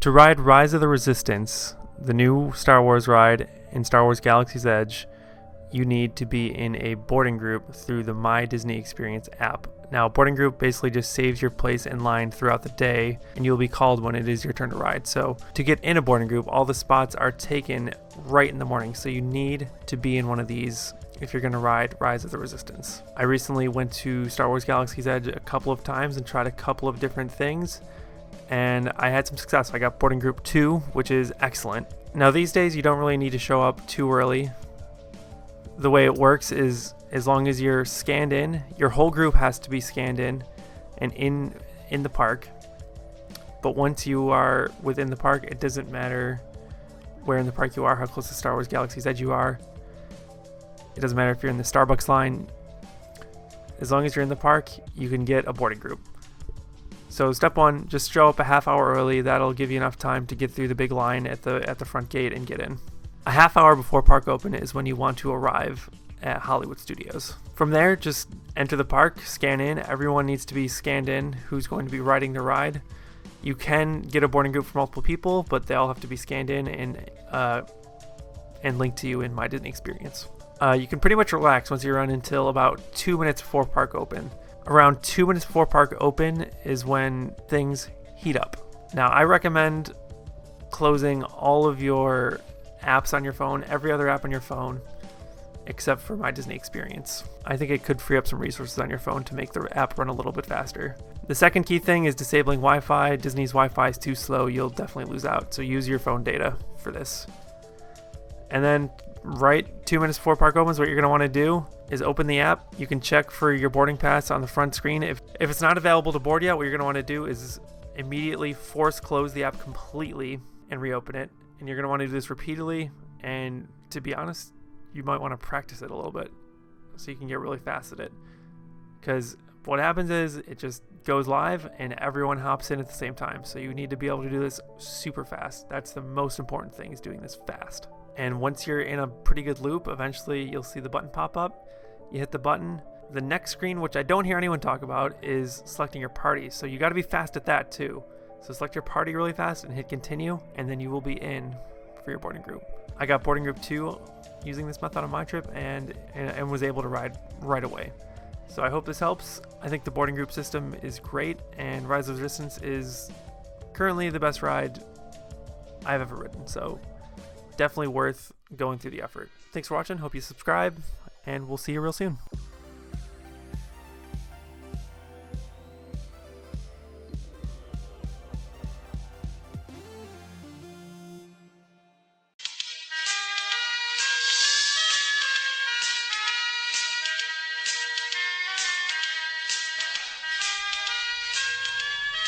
To ride Rise of the Resistance, the new Star Wars ride in Star Wars Galaxy's Edge, you need to be in a boarding group through the My Disney Experience app. Now, boarding group basically just saves your place in line throughout the day, and you'll be called when it is your turn to ride. So to get in a boarding group, all the spots are taken right in the morning, so you need to be in one of these if you're going to ride Rise of the Resistance. I recently went to Star Wars Galaxy's Edge a couple of times and tried a couple of different things, and I had some success. I got boarding group 2, which is excellent. Now, these days you don't really need to show up too early. The way it works is as long as you're scanned in, your whole group has to be scanned in and in the park. But once you are within the park, it doesn't matter where in the park you are, how close to Star Wars Galaxy's Edge you are. It doesn't matter if you're in the Starbucks line. As long as you're in the park, you can get a boarding group. So step 1, just show up a half hour early. That'll give you enough time to get through the big line at the front gate and get in. A half hour before park open is when you want to arrive at Hollywood Studios. From there, just enter the park, scan in. Everyone needs to be scanned in who's going to be riding the ride. You can get a boarding group for multiple people, but they all have to be scanned in and linked to you in My Disney Experience. You can pretty much relax once you run until about 2 minutes before park open. Around 2 minutes before park open is when things heat up. Now, I recommend closing all of your apps on your phone, every other app on your phone, except for My Disney Experience. I think it could free up some resources on your phone to make the app run a little bit faster. The second key thing is disabling Wi-Fi. Disney's Wi-Fi is too slow. You'll definitely lose out. So use your phone data for this. And then right 2 minutes before park opens, what you're going to want to do is open the app. You can check for your boarding pass on the front screen. If it's not available to board yet, what you're going to want to do is immediately force close the app completely and reopen it. And you're going to want to do this repeatedly. And to be honest, you might want to practice it a little bit so you can get really fast at it. Because what happens is it just goes live and everyone hops in at the same time. So you need to be able to do this super fast. That's the most important thing, is doing this fast. And once you're in a pretty good loop, eventually you'll see the button pop up. You hit the button. The next screen, which I don't hear anyone talk about, is selecting your party. So you got to be fast at that too. So select your party really fast and hit continue, and then you will be in for your boarding group. I got boarding group 2 using this method on my trip and was able to ride right away. So I hope this helps. I think the boarding group system is great, and Rise of the Resistance is currently the best ride I've ever ridden. So definitely worth going through the effort. Thanks for watching. Hope you subscribe, and we'll see you real soon.